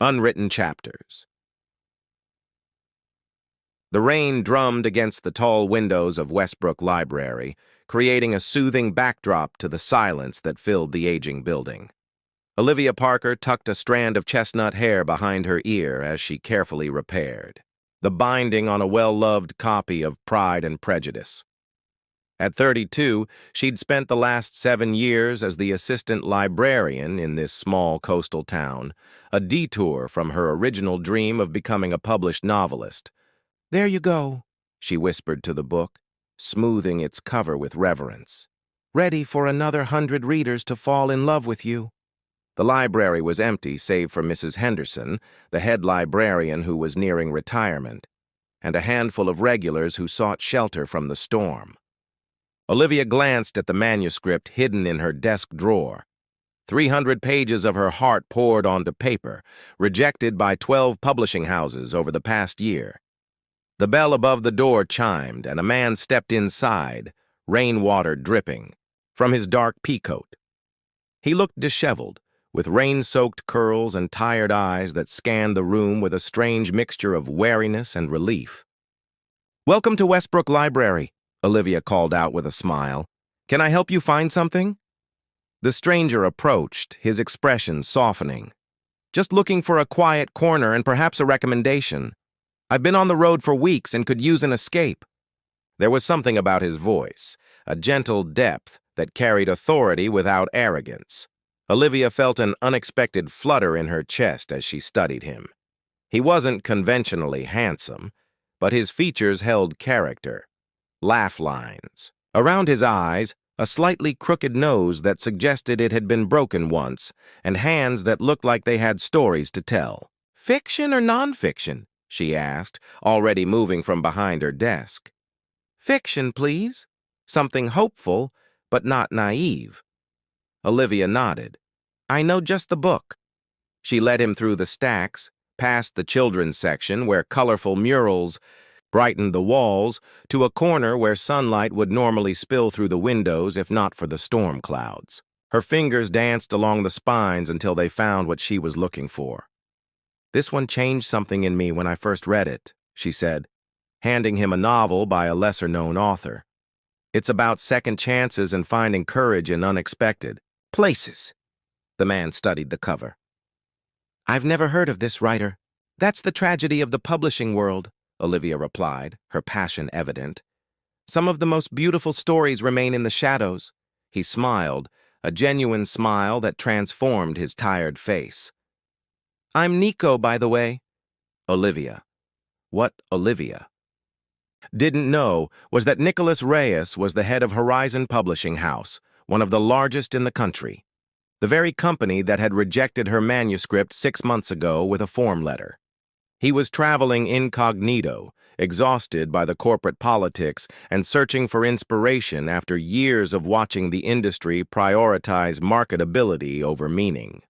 Unwritten chapters. The rain drummed against the tall windows of Westbrook Library, creating a soothing backdrop to the silence that filled the aging building. Olivia Parker tucked a strand of chestnut hair behind her ear as she carefully repaired the binding on a well-loved copy of Pride and Prejudice. At 32, she'd spent the last 7 years as the assistant librarian in this small coastal town, a detour from her original dream of becoming a published novelist. "There you go," she whispered to the book, smoothing its cover with reverence. "Ready for another 100 readers to fall in love with you." The library was empty save for Mrs. Henderson, the head librarian who was nearing retirement, and a handful of regulars who sought shelter from the storm. Olivia glanced at the manuscript hidden in her desk drawer. 300 pages of her heart poured onto paper, rejected by 12 publishing houses over the past year. The bell above the door chimed, and a man stepped inside, rainwater dripping, from his dark peacoat. He looked disheveled, with rain-soaked curls and tired eyes that scanned the room with a strange mixture of wariness and relief. "Welcome to Westbrook Library," Olivia called out with a smile. "Can I help you find something?" The stranger approached, his expression softening. "Just looking for a quiet corner and perhaps a recommendation. I've been on the road for weeks and could use an escape." There was something about his voice, a gentle depth that carried authority without arrogance. Olivia felt an unexpected flutter in her chest as she studied him. He wasn't conventionally handsome, but his features held character. Laugh lines. Around his eyes, a slightly crooked nose that suggested it had been broken once, and hands that looked like they had stories to tell. "Fiction or nonfiction?" she asked, already moving from behind her desk. "Fiction, please. Something hopeful, but not naive." Olivia nodded. "I know just the book." She led him through the stacks, past the children's section where colorful murals brightened the walls, to a corner where sunlight would normally spill through the windows if not for the storm clouds. Her fingers danced along the spines until they found what she was looking for. "This one changed something in me when I first read it," she said, handing him a novel by a lesser-known author. "It's about second chances and finding courage in unexpected places." The man studied the cover. "I've never heard of this writer." "That's the tragedy of the publishing world," Olivia replied, her passion evident. "Some of the most beautiful stories remain in the shadows." He smiled, a genuine smile that transformed his tired face. "I'm Nico, by the way." Olivia. What Olivia didn't know was that Nicholas Reyes was the head of Horizon Publishing House, one of the largest in the country. The very company that had rejected her manuscript 6 months ago with a form letter. He was traveling incognito, exhausted by the corporate politics and searching for inspiration after years of watching the industry prioritize marketability over meaning.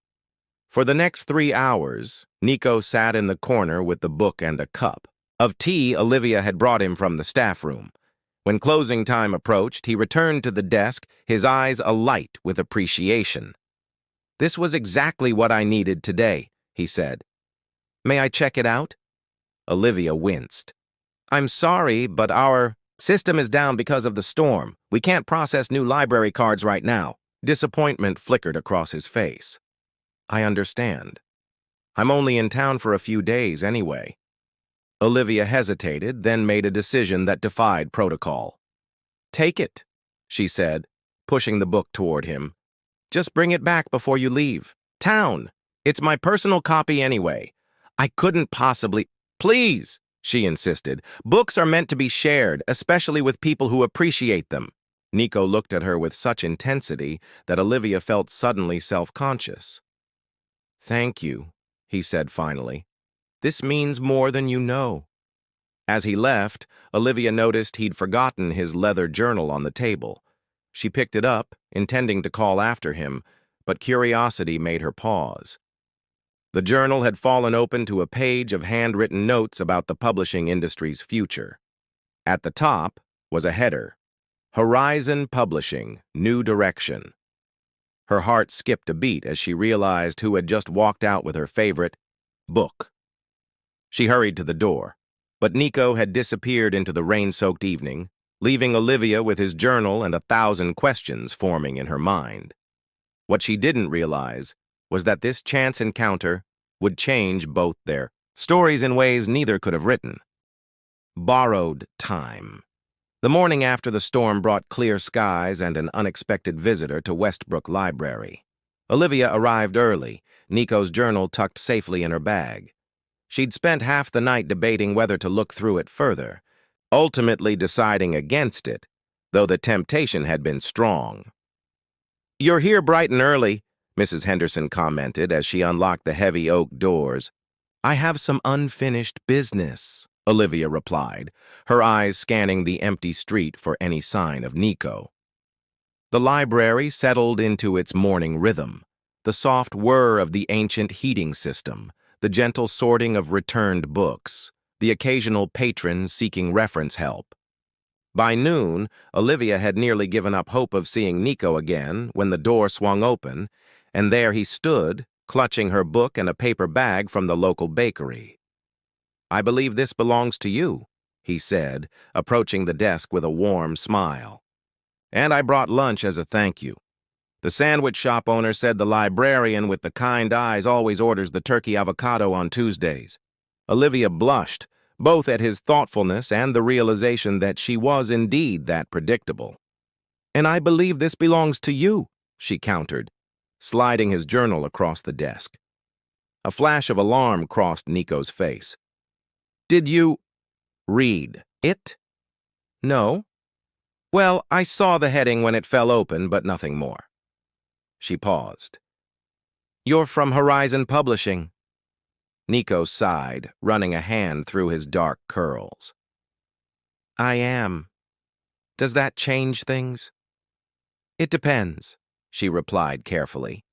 For the next 3 hours, Nico sat in the corner with the book and a cup of tea Olivia had brought him from the staff room. When closing time approached, he returned to the desk, his eyes alight with appreciation. "This was exactly what I needed today," he said. "May I check it out?" Olivia winced. "I'm sorry, but our system is down because of the storm. We can't process new library cards right now." Disappointment flickered across his face. "I understand. I'm only in town for a few days anyway." Olivia hesitated, then made a decision that defied protocol. "Take it," she said, pushing the book toward him. "Just bring it back before you leave town. It's my personal copy anyway. I couldn't possibly—" "Please," she insisted. "Books are meant to be shared, especially with people who appreciate them." Nico looked at her with such intensity that Olivia felt suddenly self-conscious. "Thank you," he said finally. "This means more than you know." As he left, Olivia noticed he'd forgotten his leather journal on the table. She picked it up, intending to call after him, but curiosity made her pause. The journal had fallen open to a page of handwritten notes about the publishing industry's future. At the top was a header: Horizon Publishing, New Direction. Her heart skipped a beat as she realized who had just walked out with her favorite Book. She hurried to the door, but Nico had disappeared into the rain-soaked evening, leaving Olivia with his journal and 1,000 questions forming in her mind. What she didn't realize was that this chance encounter would change both their stories in ways neither could have written. Borrowed time. The morning after the storm brought clear skies and an unexpected visitor to Westbrook Library. Olivia arrived early, Nico's journal tucked safely in her bag. She'd spent half the night debating whether to look through it further, ultimately deciding against it, though the temptation had been strong. "You're here bright and early," Mrs. Henderson commented as she unlocked the heavy oak doors. "I have some unfinished business," Olivia replied, her eyes scanning the empty street for any sign of Nico. The library settled into its morning rhythm, the soft whir of the ancient heating system, the gentle sorting of returned books, the occasional patron seeking reference help. By noon, Olivia had nearly given up hope of seeing Nico again when the door swung open, and there he stood, clutching her book and a paper bag from the local bakery. "I believe this belongs to you," he said, approaching the desk with a warm smile. "And I brought lunch as a thank you. The sandwich shop owner said the librarian with the kind eyes always orders the turkey avocado on Tuesdays." Olivia blushed, both at his thoughtfulness and the realization that she was indeed that predictable. "And I believe this belongs to you," she countered, sliding his journal across the desk. A flash of alarm crossed Nico's face. "Did you read it?" "No." "Well, I saw the heading when it fell open, but nothing more." She paused. "You're from Horizon Publishing." Nico sighed, running a hand through his dark curls. "I am. Does that change things?" "It depends," she replied carefully.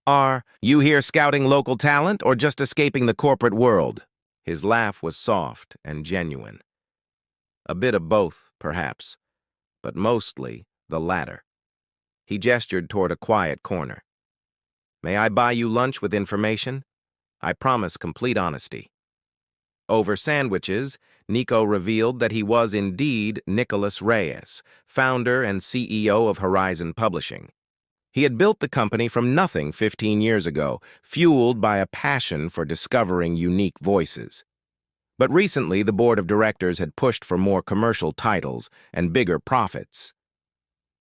"Are you here scouting local talent or just escaping the corporate world?" His laugh was soft and genuine. "A bit of both, perhaps, but mostly the latter." He gestured toward a quiet corner. "May I buy you lunch with information? I promise complete honesty." Over sandwiches, Nico revealed that he was indeed Nicholas Reyes, founder and CEO of Horizon Publishing. He had built the company from nothing 15 years ago, fueled by a passion for discovering unique voices. But recently, the board of directors had pushed for more commercial titles and bigger profits.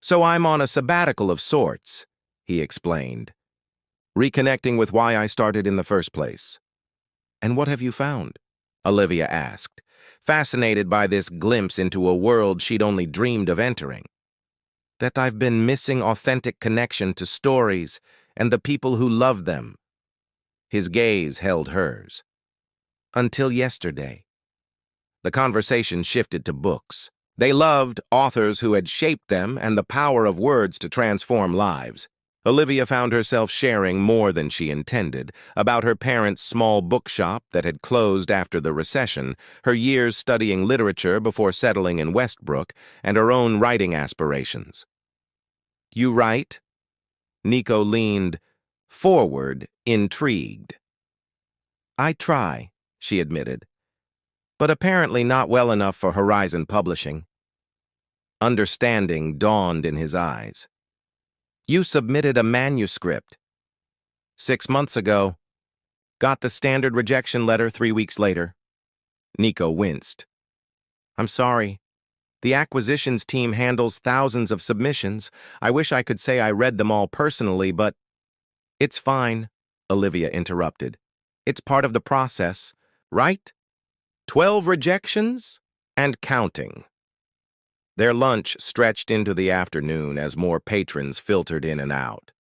"So I'm on a sabbatical of sorts," he explained, "reconnecting with why I started in the first place." "And what have you found?" Olivia asked, fascinated by this glimpse into a world she'd only dreamed of entering. "That I've been missing authentic connection to stories and the people who love them." His gaze held hers. "Until yesterday." The conversation shifted to books. They loved authors who had shaped them and the power of words to transform lives. Olivia found herself sharing more than she intended about her parents' small bookshop that had closed after the recession, her years studying literature before settling in Westbrook, and her own writing aspirations. "You write?" Nico leaned forward, intrigued. "I try," she admitted, "but apparently not well enough for Horizon Publishing." Understanding dawned in his eyes. "You submitted a manuscript." 6 months ago. Got the standard rejection letter 3 weeks later." Nico winced. "I'm sorry. The acquisitions team handles thousands of submissions. I wish I could say I read them all personally, but—" "It's fine," Olivia interrupted. "It's part of the process, right? 12 rejections and counting." Their lunch stretched into the afternoon as more patrons filtered in and out.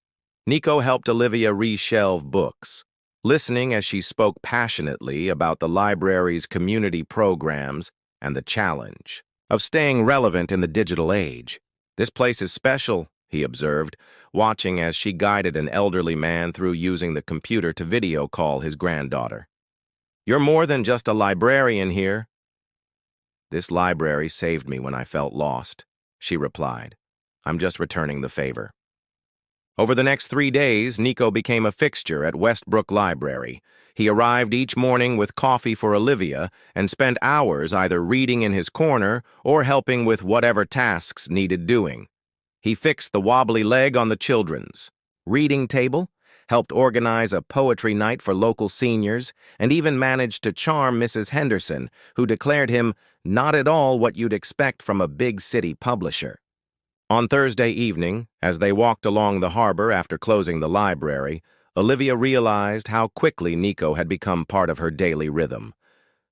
Nico helped Olivia reshelve books, listening as she spoke passionately about the library's community programs and the challenge of staying relevant in the digital age. "This place is special," he observed, watching as she guided an elderly man through using the computer to video call his granddaughter. "You're more than just a librarian here." "This library saved me when I felt lost," she replied. "I'm just returning the favor." Over the next 3 days, Nico became a fixture at Westbrook Library. He arrived each morning with coffee for Olivia and spent hours either reading in his corner or helping with whatever tasks needed doing. He fixed the wobbly leg on the children's reading table, helped organize a poetry night for local seniors, and even managed to charm Mrs. Henderson, who declared him not at all what you'd expect from a big city publisher. On Thursday evening, as they walked along the harbor after closing the library, Olivia realized how quickly Nico had become part of her daily rhythm.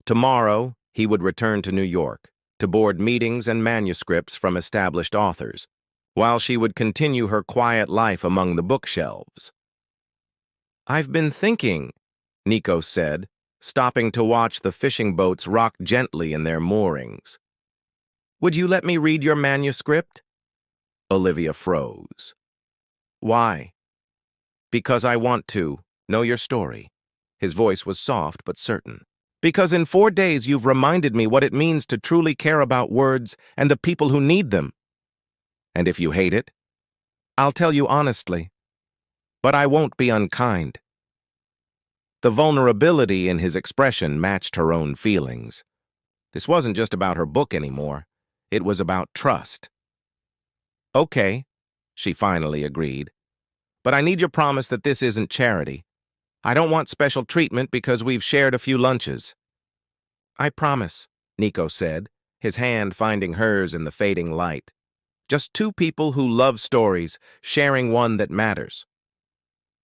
Tomorrow, he would return to New York to board meetings and manuscripts from established authors, while she would continue her quiet life among the bookshelves. "I've been thinking," Nico said, stopping to watch the fishing boats rock gently in their moorings. "Would you let me read your manuscript?" Olivia froze. "Why?" "Because I want to know your story." His voice was soft but certain. "Because in 4 days you've reminded me what it means to truly care about words and the people who need them. And if you hate it, I'll tell you honestly. But I won't be unkind." The vulnerability in his expression matched her own feelings. This wasn't just about her book anymore. It was about trust. "Okay," she finally agreed. "But I need your promise that this isn't charity. I don't want special treatment because we've shared a few lunches." "I promise," Nico said, his hand finding hers in the fading light. "Just two people who love stories, sharing one that matters."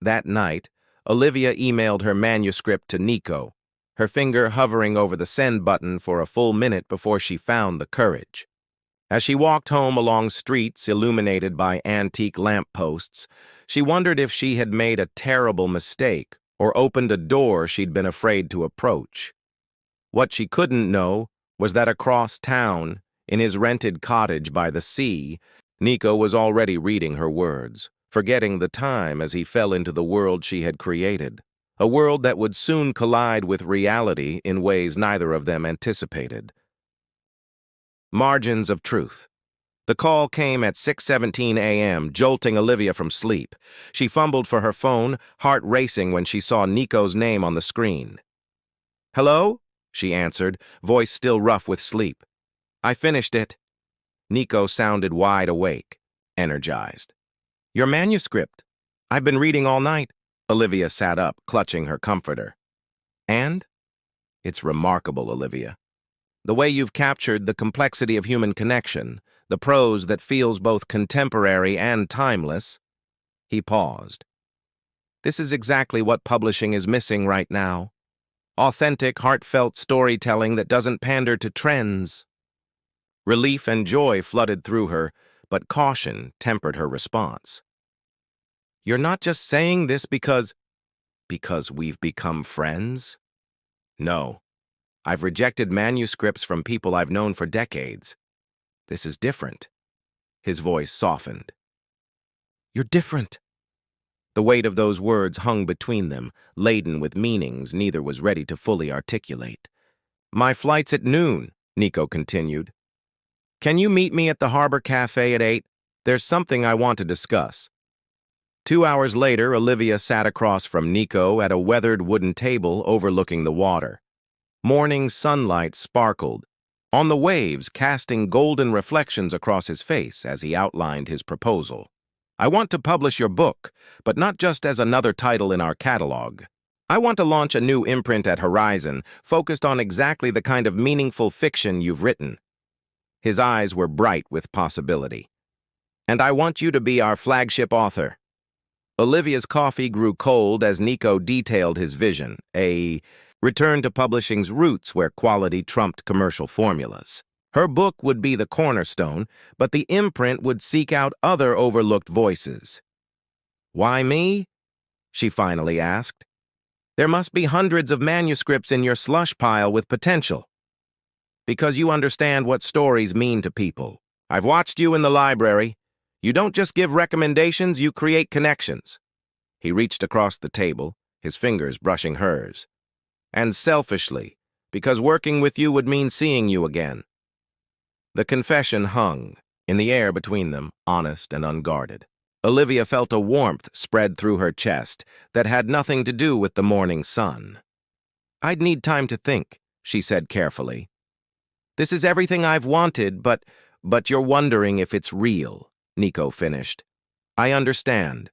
That night, Olivia emailed her manuscript to Nico, her finger hovering over the send button for a full minute before she found the courage. As she walked home along streets illuminated by antique lampposts, she wondered if she had made a terrible mistake or opened a door she'd been afraid to approach. What she couldn't know was that across town, in his rented cottage by the sea, Nico was already reading her words, forgetting the time as he fell into the world she had created, a world that would soon collide with reality in ways neither of them anticipated. Margins of truth. The call came at 6:17 a.m., jolting Olivia from sleep. She fumbled for her phone, heart racing when she saw Nico's name on the screen. "Hello?" she answered, voice still rough with sleep. "I finished it." Nico sounded wide awake, energized. "Your manuscript. I've been reading all night." Olivia sat up, clutching her comforter. "And?" "It's remarkable, Olivia. The way you've captured the complexity of human connection, the prose that feels both contemporary and timeless." He paused. "This is exactly what publishing is missing right now. Authentic, heartfelt storytelling that doesn't pander to trends." Relief and joy flooded through her, but caution tempered her response. "You're not just saying this because we've become friends?" "No. I've rejected manuscripts from people I've known for decades. This is different." His voice softened. "You're different." The weight of those words hung between them, laden with meanings neither was ready to fully articulate. "My flight's at noon," Nico continued. "Can you meet me at the Harbor Cafe at 8? There's something I want to discuss." 2 hours later, Olivia sat across from Nico at a weathered wooden table overlooking the water. Morning sunlight sparkled on the waves, casting golden reflections across his face as he outlined his proposal. "I want to publish your book, but not just as another title in our catalog. I want to launch a new imprint at Horizon, focused on exactly the kind of meaningful fiction you've written." His eyes were bright with possibility. "And I want you to be our flagship author." Olivia's coffee grew cold as Nico detailed his vision, a return to publishing's roots where quality trumped commercial formulas. Her book would be the cornerstone, but the imprint would seek out other overlooked voices. "Why me?" she finally asked. "There must be hundreds of manuscripts in your slush pile with potential." "Because you understand what stories mean to people. I've watched you in the library. You don't just give recommendations, you create connections." He reached across the table, his fingers brushing hers. "And selfishly, because working with you would mean seeing you again." The confession hung in the air between them, honest and unguarded. Olivia felt a warmth spread through her chest that had nothing to do with the morning sun. "I'd need time to think," she said carefully. "This is everything I've wanted, but you're wondering if it's real," Nico finished. "I understand.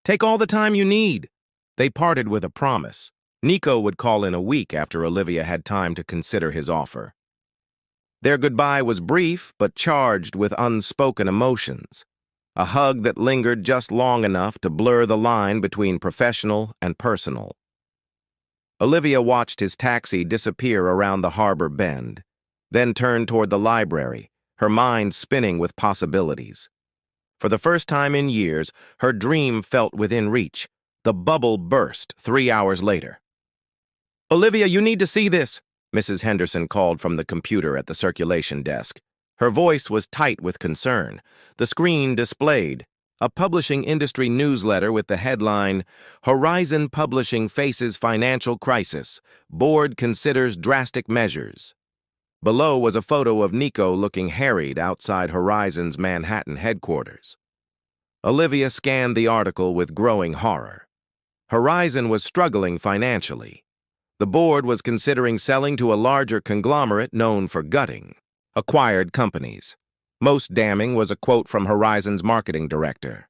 Take all the time you need." They parted with a promise. Nico would call in a week after Olivia had time to consider his offer. Their goodbye was brief, but charged with unspoken emotions. A hug that lingered just long enough to blur the line between professional and personal. Olivia watched his taxi disappear around the harbor bend, then turned toward the library, her mind spinning with possibilities. For the first time in years, her dream felt within reach. The bubble burst 3 hours later. "Olivia, you need to see this," Mrs. Henderson called from the computer at the circulation desk. Her voice was tight with concern. The screen displayed a publishing industry newsletter with the headline, "Horizon Publishing Faces Financial Crisis. Board Considers Drastic Measures." Below was a photo of Nico looking harried outside Horizon's Manhattan headquarters. Olivia scanned the article with growing horror. Horizon was struggling financially. The board was considering selling to a larger conglomerate known for gutting acquired companies. Most damning was a quote from Horizon's marketing director.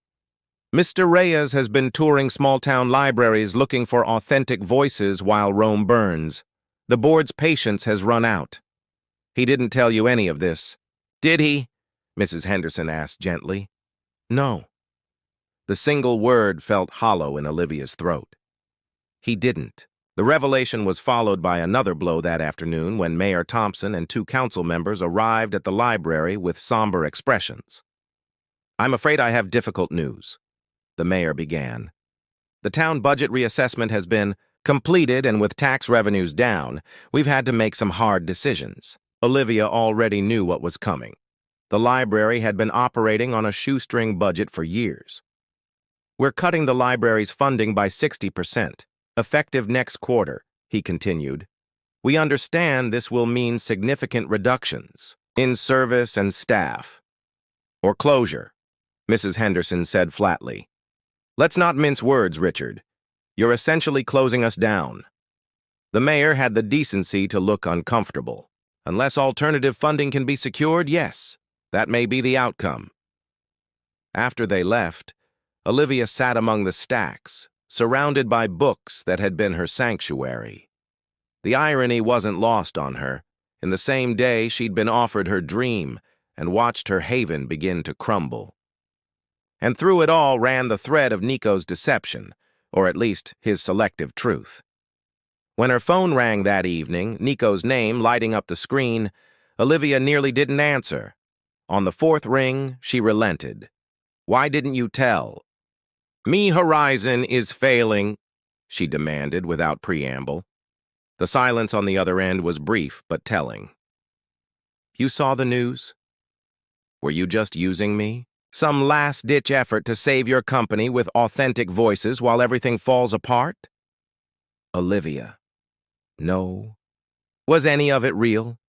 "Mr. Reyes has been touring small-town libraries looking for authentic voices while Rome burns. The board's patience has run out." "He didn't tell you any of this, did he?" Mrs. Henderson asked gently. "No." The single word felt hollow in Olivia's throat. He didn't. The revelation was followed by another blow that afternoon when Mayor Thompson and 2 council members arrived at the library with somber expressions. "I'm afraid I have difficult news," the mayor began. "The town budget reassessment has been completed, and with tax revenues down, we've had to make some hard decisions." Olivia already knew what was coming. The library had been operating on a shoestring budget for years. "We're cutting the library's funding by 60%. Effective next quarter," he continued. "We understand this will mean significant reductions in service and staff. Or closure," Mrs. Henderson said flatly. "Let's not mince words, Richard. You're essentially closing us down." The mayor had the decency to look uncomfortable. "Unless alternative funding can be secured, yes, that may be the outcome." After they left, Olivia sat among the stacks, surrounded by books that had been her sanctuary. The irony wasn't lost on her. In the same day, she'd been offered her dream and watched her haven begin to crumble. And through it all ran the thread of Nico's deception, or at least his selective truth. When her phone rang that evening, Nico's name lighting up the screen, Olivia nearly didn't answer. On the 4th ring, she relented. "Why didn't you tell?" "Me Horizon is failing," she demanded without preamble. The silence on the other end was brief but telling. "You saw the news? Were you just using me? Some last-ditch effort to save your company with authentic voices while everything falls apart?" "Olivia, no. Was any of it real?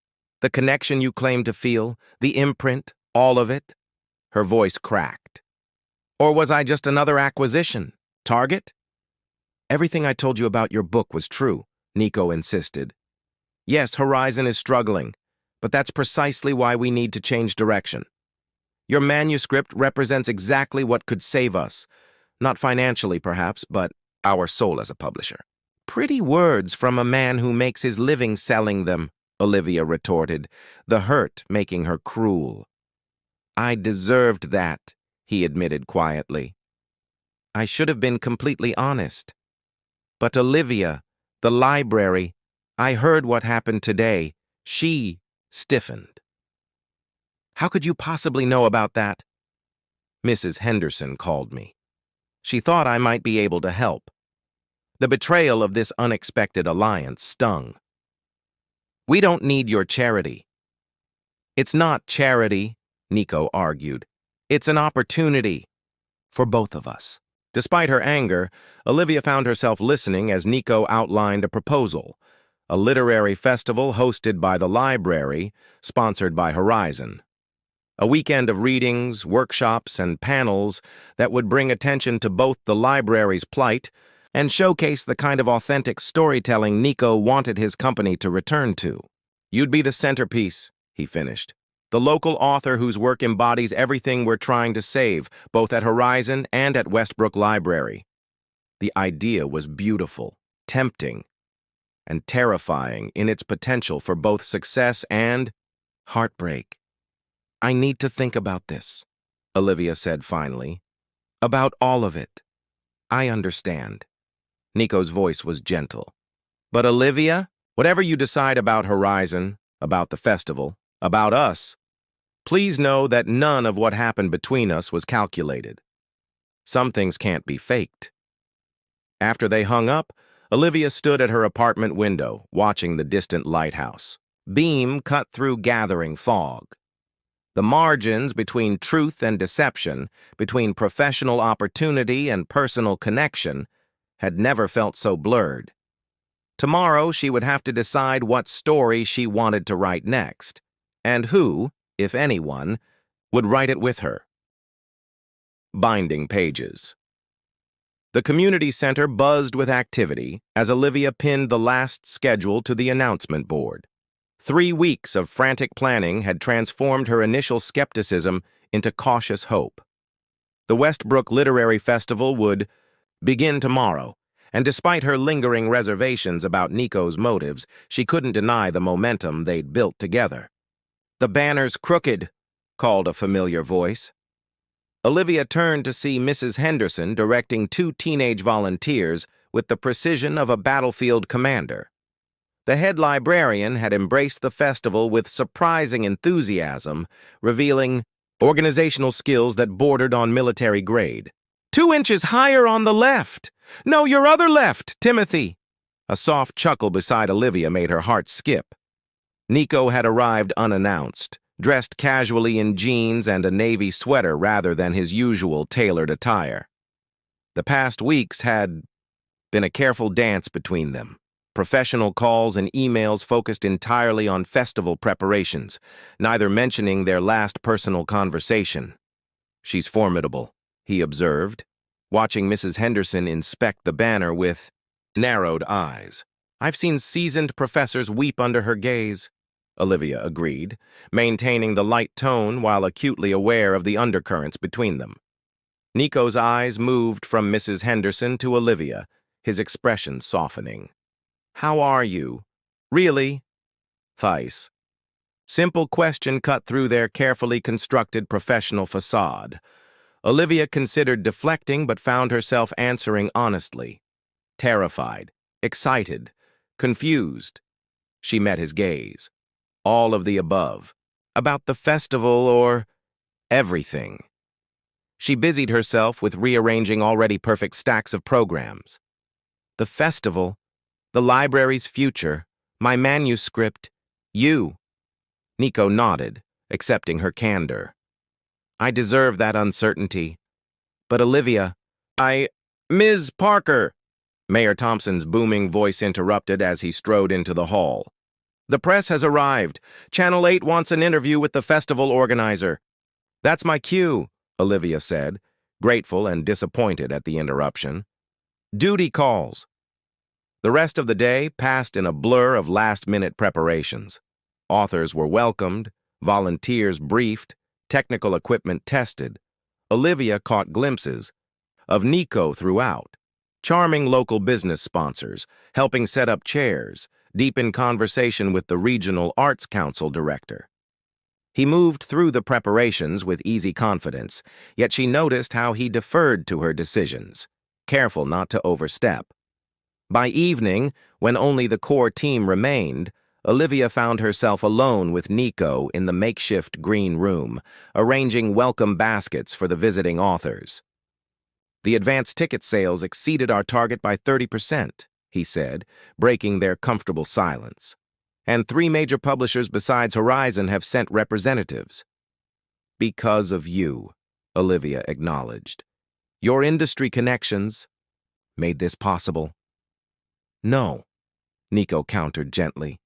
The connection you claimed to feel, the imprint, all of it?" Her voice cracked. "Or was I just another acquisition? Target?" "Everything I told you about your book was true," Nico insisted. "Yes, Horizon is struggling, but that's precisely why we need to change direction. Your manuscript represents exactly what could save us. Not financially, perhaps, but our soul as a publisher." "Pretty words from a man who makes his living selling them," Olivia retorted, the hurt making her cruel. "I deserved that," he admitted quietly. "I should have been completely honest. But Olivia, the library, I heard what happened today. She stiffened." "How could you possibly know about that?" "Mrs. Henderson called me. She thought I might be able to help." The betrayal of this unexpected alliance stung. "We don't need your charity." "It's not charity," Nico argued. "It's an opportunity for both of us." Despite her anger, Olivia found herself listening as Nico outlined a proposal, a literary festival hosted by the library, sponsored by Horizon. A weekend of readings, workshops, and panels that would bring attention to both the library's plight and showcase the kind of authentic storytelling Nico wanted his company to return to. You'd be the centerpiece, he finished. The local author whose work embodies everything we're trying to save, both at Horizon and at Westbrook Library. The idea was beautiful, tempting, and terrifying in its potential for both success and heartbreak. I need to think about this, Olivia said finally. About all of it. I understand. Nico's voice was gentle. But Olivia, whatever you decide about Horizon, about the festival, about us, please know that none of what happened between us was calculated. Some things can't be faked. After they hung up, Olivia stood at her apartment window, watching the distant lighthouse. Beam cut through gathering fog. The margins between truth and deception, between professional opportunity and personal connection, had never felt so blurred. Tomorrow she would have to decide what story she wanted to write next, and who, if anyone, would write it with her. Binding pages. The community center buzzed with activity as Olivia pinned the last schedule to the announcement board. 3 weeks of frantic planning had transformed her initial skepticism into cautious hope. The Westbrook Literary Festival would begin tomorrow, and despite her lingering reservations about Nico's motives, she couldn't deny the momentum they'd built together. "The banner's crooked," called a familiar voice. Olivia turned to see Mrs. Henderson directing 2 teenage volunteers with the precision of a battlefield commander. The head librarian had embraced the festival with surprising enthusiasm, revealing organizational skills that bordered on military grade. 2 inches higher on the left! No, your other left, Timothy! A soft chuckle beside Olivia made her heart skip. Nico had arrived unannounced, dressed casually in jeans and a navy sweater rather than his usual tailored attire. The past weeks had been a careful dance between them. Professional calls and emails focused entirely on festival preparations, neither mentioning their last personal conversation. "She's formidable," he observed, watching Mrs. Henderson inspect the banner with narrowed eyes. "I've seen seasoned professors weep under her gaze," Olivia agreed, maintaining the light tone while acutely aware of the undercurrents between them. Nico's eyes moved from Mrs. Henderson to Olivia, his expression softening. "How are you? Really?" Thais. Simple question cut through their carefully constructed professional facade. Olivia considered deflecting but found herself answering honestly. Terrified, excited, confused. She met his gaze. All of the above. About the festival or everything. She busied herself with rearranging already perfect stacks of programs. The festival, the library's future, my manuscript, you. Nico nodded, accepting her candor. "I deserve that uncertainty. But Olivia, Ms. Parker," Mayor Thompson's booming voice interrupted as he strode into the hall. "The press has arrived. Channel 8 wants an interview with the festival organizer." "That's my cue," Olivia said, grateful and disappointed at the interruption. "Duty calls." The rest of the day passed in a blur of last-minute preparations. Authors were welcomed, volunteers briefed, technical equipment tested. Olivia caught glimpses of Nico throughout, charming local business sponsors, helping set up chairs, deep in conversation with the Regional Arts Council director. He moved through the preparations with easy confidence, yet she noticed how he deferred to her decisions, careful not to overstep. By evening, when only the core team remained, Olivia found herself alone with Nico in the makeshift green room, arranging welcome baskets for the visiting authors. "The advance ticket sales exceeded our target by 30%, he said, breaking their comfortable silence. "And 3 major publishers besides Horizon have sent representatives." "Because of you," Olivia acknowledged. "Your industry connections made this possible." "No," Nico countered gently.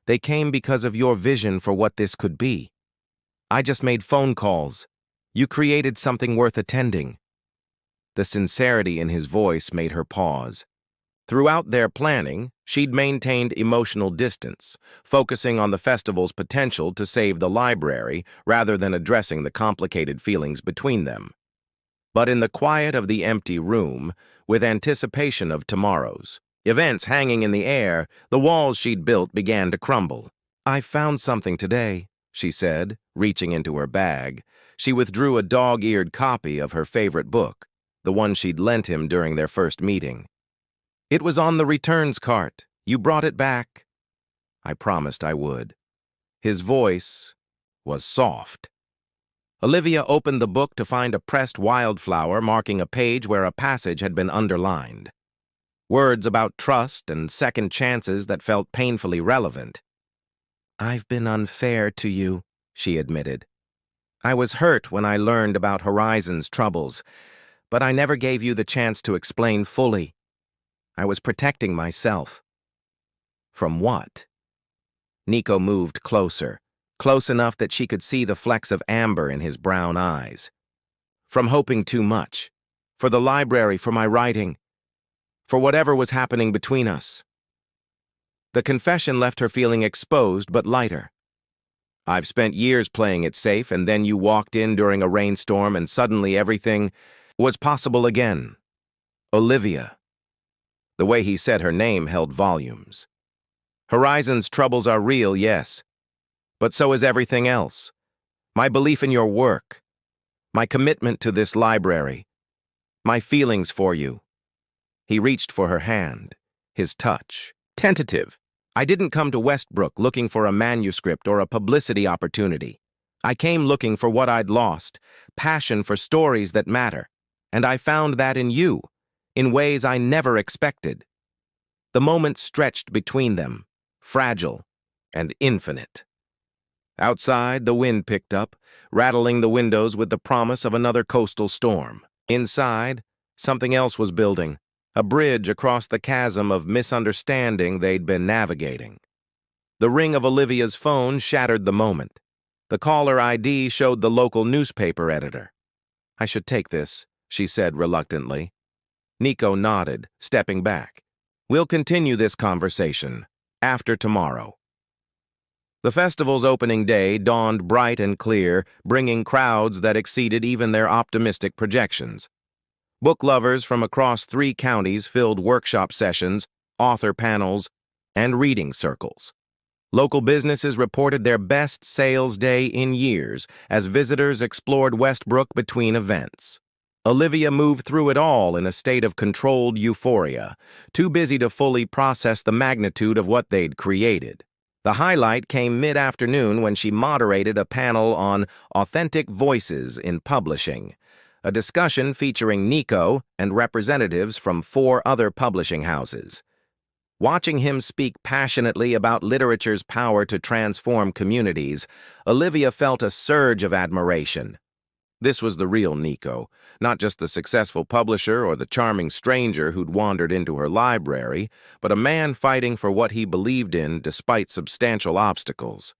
"They came because of your vision for what this could be. I just made phone calls. You created something worth attending." The sincerity in his voice made her pause. Throughout their planning, she'd maintained emotional distance, focusing on the festival's potential to save the library rather than addressing the complicated feelings between them. But in the quiet of the empty room, with anticipation of tomorrow's events hanging in the air, the walls she'd built began to crumble. "I found something today," she said, reaching into her bag. She withdrew a dog-eared copy of her favorite book, the one she'd lent him during their first meeting. "It was on the returns cart. You brought it back." I promised I would. His voice was soft. Olivia opened the book to find a pressed wildflower marking a page where a passage had been underlined. Words about trust and second chances that felt painfully relevant. "I've been unfair to you," she admitted. "I was hurt when I learned about Horizon's troubles, but I never gave you the chance to explain fully. I was protecting myself." "From what?" Nico moved closer, close enough that she could see the flecks of amber in his brown eyes. "From hoping too much. For the library, for my writing. For whatever was happening between us." The confession left her feeling exposed but lighter. "I've spent years playing it safe, and then you walked in during a rainstorm and suddenly everything was possible again. Olivia." The way he said her name held volumes. "Horizon's troubles are real, yes. But so is everything else. My belief in your work. My commitment to this library. My feelings for you." He reached for her hand, his touch tentative. "I didn't come to Westbrook looking for a manuscript or a publicity opportunity. I came looking for what I'd lost, passion for stories that matter. And I found that in you, in ways I never expected." The moment stretched between them, fragile and infinite. Outside, the wind picked up, rattling the windows with the promise of another coastal storm. Inside, something else was building, a bridge across the chasm of misunderstanding they'd been navigating. The ring of Olivia's phone shattered the moment. The caller ID showed the local newspaper editor. "I should take this," she said reluctantly. Nico nodded, stepping back. "We'll continue this conversation after tomorrow." The festival's opening day dawned bright and clear, bringing crowds that exceeded even their optimistic projections. Book lovers from across 3 counties filled workshop sessions, author panels, and reading circles. Local businesses reported their best sales day in years as visitors explored Westbrook between events. Olivia moved through it all in a state of controlled euphoria, too busy to fully process the magnitude of what they'd created. The highlight came mid-afternoon when she moderated a panel on authentic voices in publishing, a discussion featuring Nico and representatives from 4 other publishing houses. Watching him speak passionately about literature's power to transform communities, Olivia felt a surge of admiration. This was the real Nico, not just the successful publisher or the charming stranger who'd wandered into her library, but a man fighting for what he believed in despite substantial obstacles.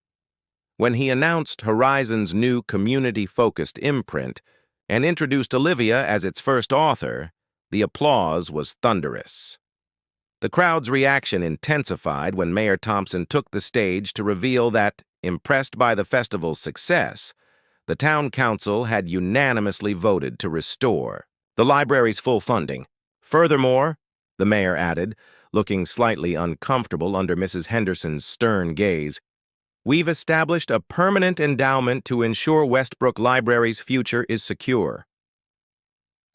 When he announced Horizon's new community-focused imprint and introduced Olivia as its first author, the applause was thunderous. The crowd's reaction intensified when Mayor Thompson took the stage to reveal that, impressed by the festival's success, the town council had unanimously voted to restore the library's full funding. "Furthermore," the mayor added, looking slightly uncomfortable under Mrs. Henderson's stern gaze, "we've established a permanent endowment to ensure Westbrook Library's future is secure."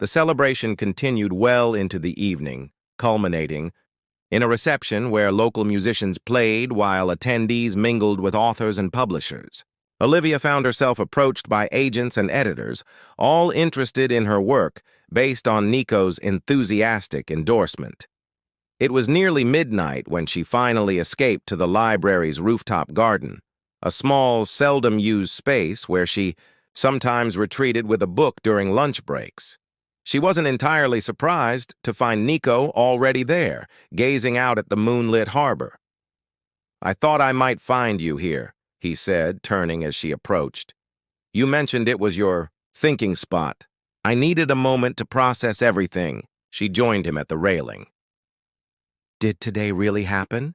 The celebration continued well into the evening, culminating in a reception where local musicians played while attendees mingled with authors and publishers. Olivia found herself approached by agents and editors, all interested in her work based on Nico's enthusiastic endorsement. It was nearly midnight when she finally escaped to the library's rooftop garden, a small, seldom-used space where she sometimes retreated with a book during lunch breaks. She wasn't entirely surprised to find Nico already there, gazing out at the moonlit harbor. "I thought I might find you here," he said, turning as she approached. You mentioned it was your thinking spot. I needed a moment to process everything. She joined him at the railing. Did today really happen?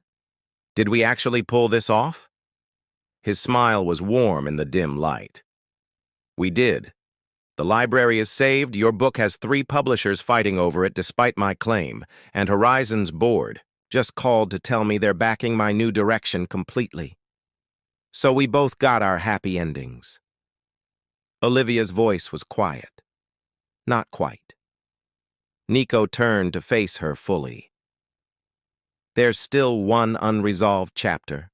Did we actually pull this off? His smile was warm in the dim light. We did. The library is saved, your book has 3 publishers fighting over it despite my claim, and Horizon's board just called to tell me they're backing my new direction completely. So we both got our happy endings. Olivia's voice was quiet. Not quite. Nico turned to face her fully. There's still one unresolved chapter.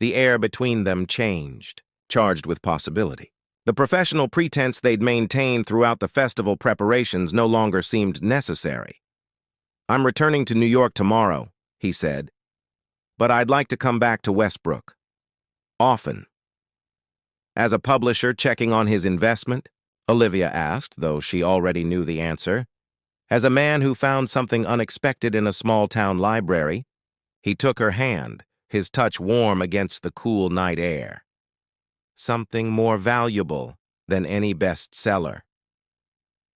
The air between them changed, charged with possibility. The professional pretense they'd maintained throughout the festival preparations no longer seemed necessary. I'm returning to New York tomorrow, he said, but I'd like to come back to Westbrook. Often. As a publisher checking on his investment, Olivia asked, though she already knew the answer. As a man who found something unexpected in a small-town library, he took her hand, his touch warm against the cool night air. Something more valuable than any bestseller.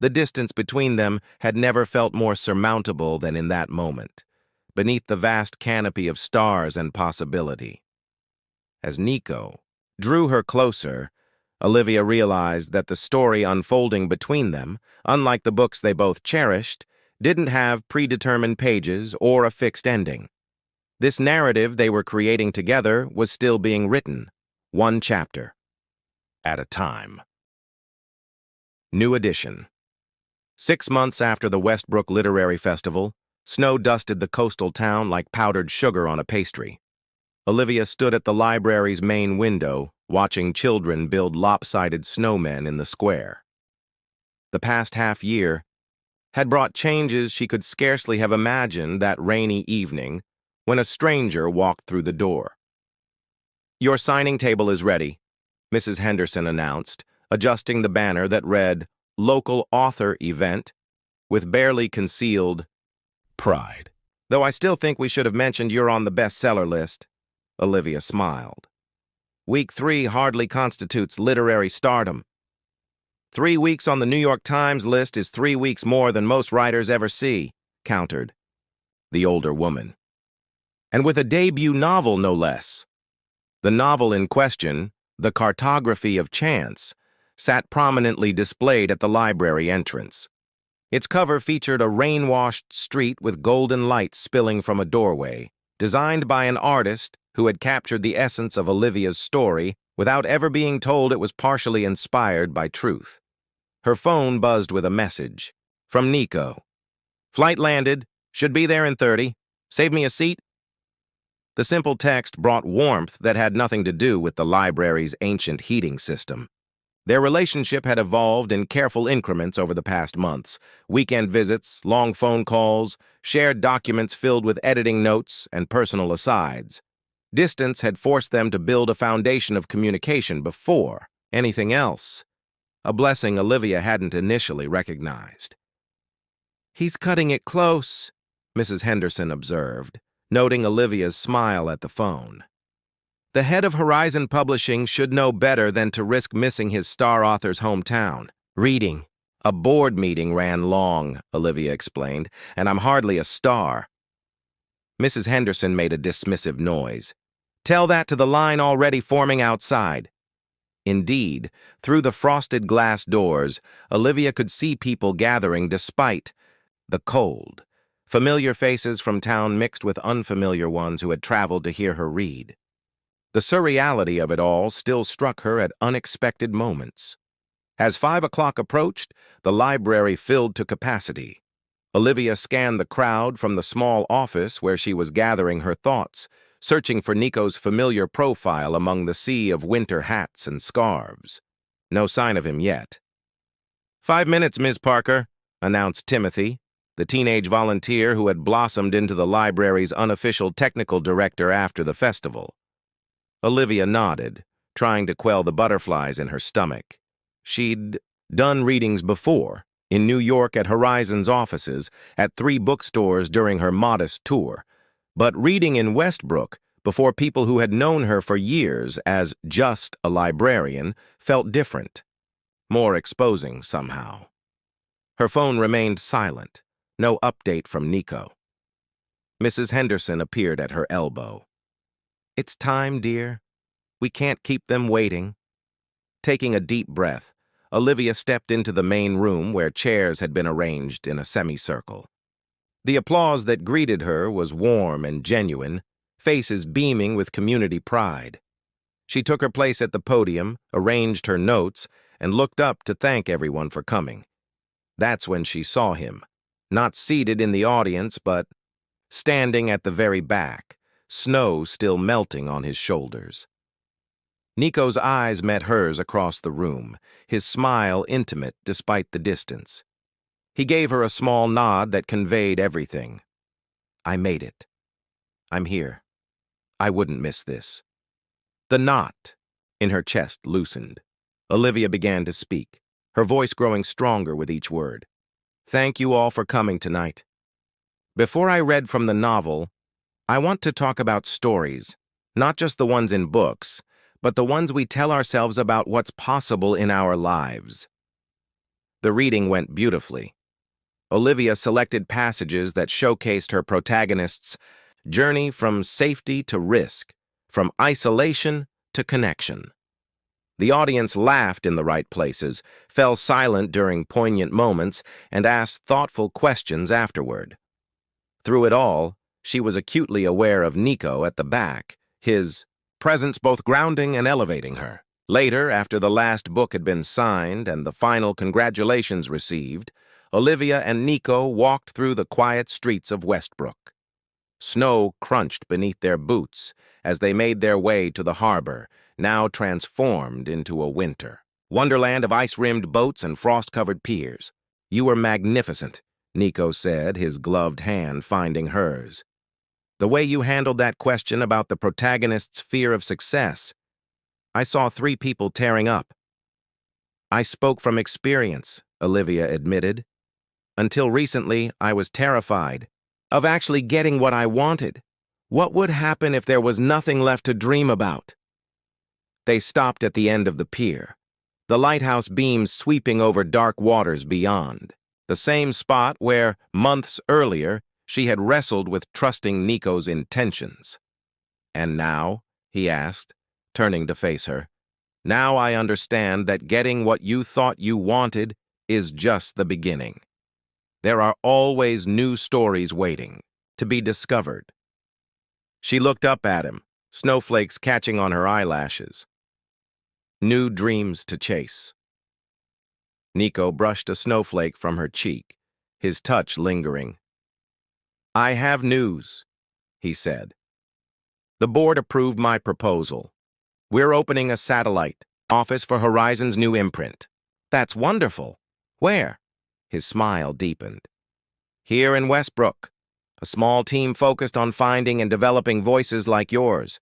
The distance between them had never felt more surmountable than in that moment, beneath the vast canopy of stars and possibility. As Nico drew her closer, Olivia realized that the story unfolding between them, unlike the books they both cherished, didn't have predetermined pages or a fixed ending. This narrative they were creating together was still being written, one chapter at a time. New edition. 6 months after the Westbrook Literary Festival, snow dusted the coastal town like powdered sugar on a pastry. Olivia stood at the library's main window, watching children build lopsided snowmen in the square. The past half-year had brought changes she could scarcely have imagined that rainy evening when a stranger walked through the door. Your signing table is ready, Mrs. Henderson announced, adjusting the banner that read, Local Author Event, with barely concealed pride. Though I still think we should have mentioned you're on the bestseller list, Olivia smiled. Week 3 hardly constitutes literary stardom. 3 weeks on the New York Times list is 3 weeks more than most writers ever see, countered the older woman. And with a debut novel, no less. The novel in question, The Cartography of Chance, sat prominently displayed at the library entrance. Its cover featured a rain-washed street with golden light spilling from a doorway, designed by an artist who had captured the essence of Olivia's story without ever being told it was partially inspired by truth. Her phone buzzed with a message. From Nico. Flight landed. Should be there in 30. Save me a seat. The simple text brought warmth that had nothing to do with the library's ancient heating system. Their relationship had evolved in careful increments over the past months. Weekend visits, long phone calls, shared documents filled with editing notes and personal asides. Distance had forced them to build a foundation of communication before anything else, a blessing Olivia hadn't initially recognized. He's cutting it close, Mrs. Henderson observed, noting Olivia's smile at the phone. The head of Horizon Publishing should know better than to risk missing his star author's hometown. Reading. A board meeting ran long, Olivia explained, and I'm hardly a star. Mrs. Henderson made a dismissive noise. Tell that to the line already forming outside. Indeed, through the frosted glass doors, Olivia could see people gathering despite the cold. Familiar faces from town mixed with unfamiliar ones who had traveled to hear her read. The surreality of it all still struck her at unexpected moments. As 5 o'clock approached, the library filled to capacity. Olivia scanned the crowd from the small office where she was gathering her thoughts, searching for Nico's familiar profile among the sea of winter hats and scarves. No sign of him yet. 5 minutes, Ms. Parker, announced Timothy, the teenage volunteer who had blossomed into the library's unofficial technical director after the festival. Olivia nodded, trying to quell the butterflies in her stomach. She'd done readings before, in New York at Horizon's offices, at 3 bookstores during her modest tour, but reading in Westbrook, before people who had known her for years as just a librarian felt different, more exposing somehow. Her phone remained silent, no update from Nico. Mrs. Henderson appeared at her elbow. "It's time, dear. We can't keep them waiting." Taking a deep breath, Olivia stepped into the main room where chairs had been arranged in a semicircle. The applause that greeted her was warm and genuine, faces beaming with community pride. She took her place at the podium, arranged her notes, and looked up to thank everyone for coming. That's when she saw him, not seated in the audience, but standing at the very back, snow still melting on his shoulders. Nico's eyes met hers across the room, his smile intimate despite the distance. He gave her a small nod that conveyed everything. "I made it. I'm here. I wouldn't miss this." The knot in her chest loosened. Olivia began to speak, her voice growing stronger with each word. "Thank you all for coming tonight. Before I read from the novel, I want to talk about stories, not just the ones in books, but the ones we tell ourselves about what's possible in our lives." The reading went beautifully. Olivia selected passages that showcased her protagonist's journey from safety to risk, from isolation to connection. The audience laughed in the right places, fell silent during poignant moments, and asked thoughtful questions afterward. Through it all, she was acutely aware of Nico at the back, his presence both grounding and elevating her. Later, after the last book had been signed and the final congratulations received, Olivia and Nico walked through the quiet streets of Westbrook. Snow crunched beneath their boots as they made their way to the harbor, now transformed into a winter wonderland of ice-rimmed boats and frost-covered piers. "You were magnificent," Nico said, his gloved hand finding hers. "The way you handled that question about the protagonist's fear of success. I saw 3 people tearing up." "I spoke from experience," Olivia admitted. "Until recently, I was terrified of actually getting what I wanted. What would happen if there was nothing left to dream about?" They stopped at the end of the pier, the lighthouse beams sweeping over dark waters beyond, the same spot where, months earlier, she had wrestled with trusting Nico's intentions. "And now?" he asked, turning to face her. "Now I understand that getting what you thought you wanted is just the beginning. There are always new stories waiting to be discovered." She looked up at him, snowflakes catching on her eyelashes. "New dreams to chase." Nico brushed a snowflake from her cheek, his touch lingering. "I have news," he said. "The board approved my proposal. We're opening a satellite office for Horizon's new imprint." "That's wonderful. Where?" His smile deepened. "Here in Westbrook. A small team focused on finding and developing voices like yours.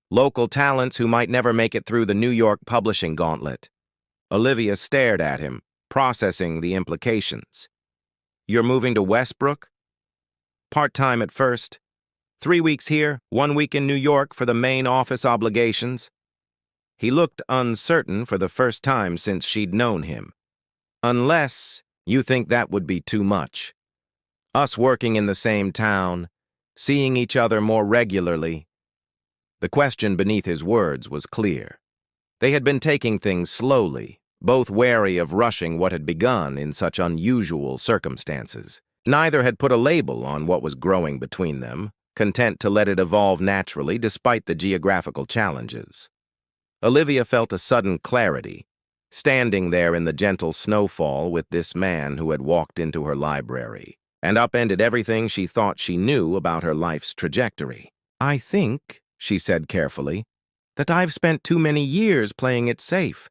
Local talents who might never make it through the New York publishing gauntlet." Olivia stared at him, processing the implications. "You're moving to Westbrook?" "Part-time at first. 3 weeks here, 1 week in New York for the main office obligations." He looked uncertain for the first time since she'd known him. "Unless you think that would be too much. Us working in the same town, seeing each other more regularly." The question beneath his words was clear. They had been taking things slowly, both wary of rushing what had begun in such unusual circumstances. Neither had put a label on what was growing between them, content to let it evolve naturally despite the geographical challenges. Olivia felt a sudden clarity, standing there in the gentle snowfall with this man who had walked into her library and upended everything she thought she knew about her life's trajectory. "I think," she said carefully, "that I've spent too many years playing it safe,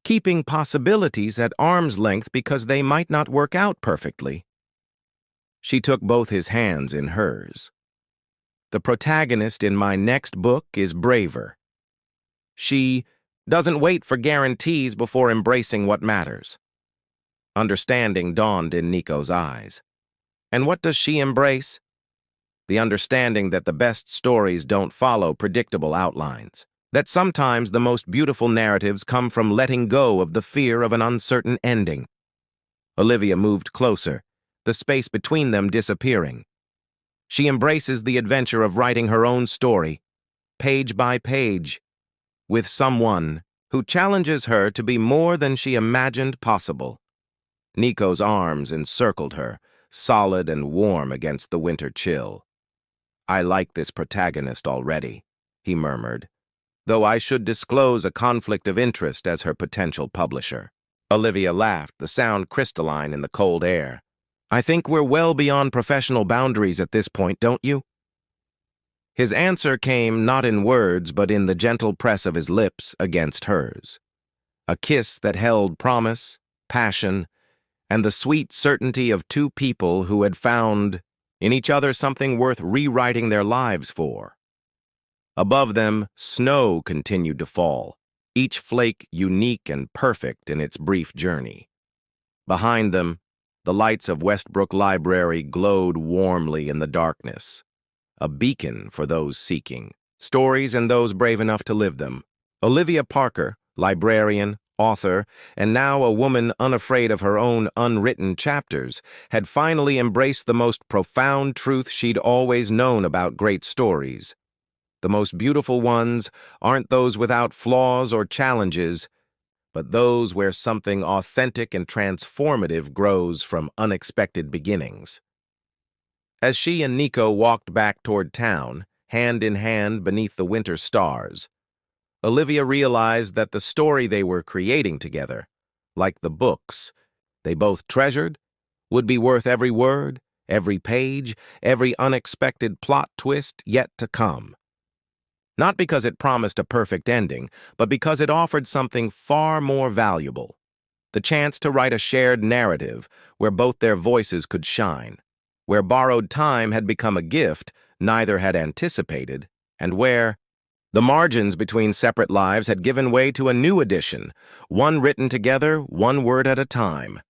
keeping possibilities at arm's length because they might not work out perfectly." She took both his hands in hers. "The protagonist in my next book is braver. She doesn't wait for guarantees before embracing what matters." Understanding dawned in Nico's eyes. "And what does she embrace?" the understanding that the best stories don't follow predictable outlines, that sometimes the most beautiful narratives come from letting go of the fear of an uncertain ending. Olivia moved closer, the space between them disappearing. She embraces the adventure of writing her own story, page by page, with someone who challenges her to be more than she imagined possible. Nico's arms encircled her, solid and warm against the winter chill. "I like this protagonist already," he murmured, "though I should disclose a conflict of interest as her potential publisher." Olivia laughed, the sound crystalline in the cold air. "I think we're well beyond professional boundaries at this point, don't you?" His answer came not in words, but in the gentle press of his lips against hers. A kiss that held promise, passion, and the sweet certainty of two people who had found in each other something worth rewriting their lives for. Above them, snow continued to fall, each flake unique and perfect in its brief journey. Behind them, the lights of Westbrook Library glowed warmly in the darkness, a beacon for those seeking stories and those brave enough to live them. Olivia Parker, librarian, author, and now a woman unafraid of her own unwritten chapters, had finally embraced the most profound truth she'd always known about great stories. The most beautiful ones aren't those without flaws or challenges, but those where something authentic and transformative grows from unexpected beginnings. As she and Nico walked back toward town, hand in hand beneath the winter stars, Olivia realized that the story they were creating together, like the books they both treasured, would be worth every word, every page, every unexpected plot twist yet to come. Not because it promised a perfect ending, but because it offered something far more valuable: the chance to write a shared narrative where both their voices could shine, where borrowed time had become a gift neither had anticipated, and where the margins between separate lives had given way to a new edition, one written together, one word at a time.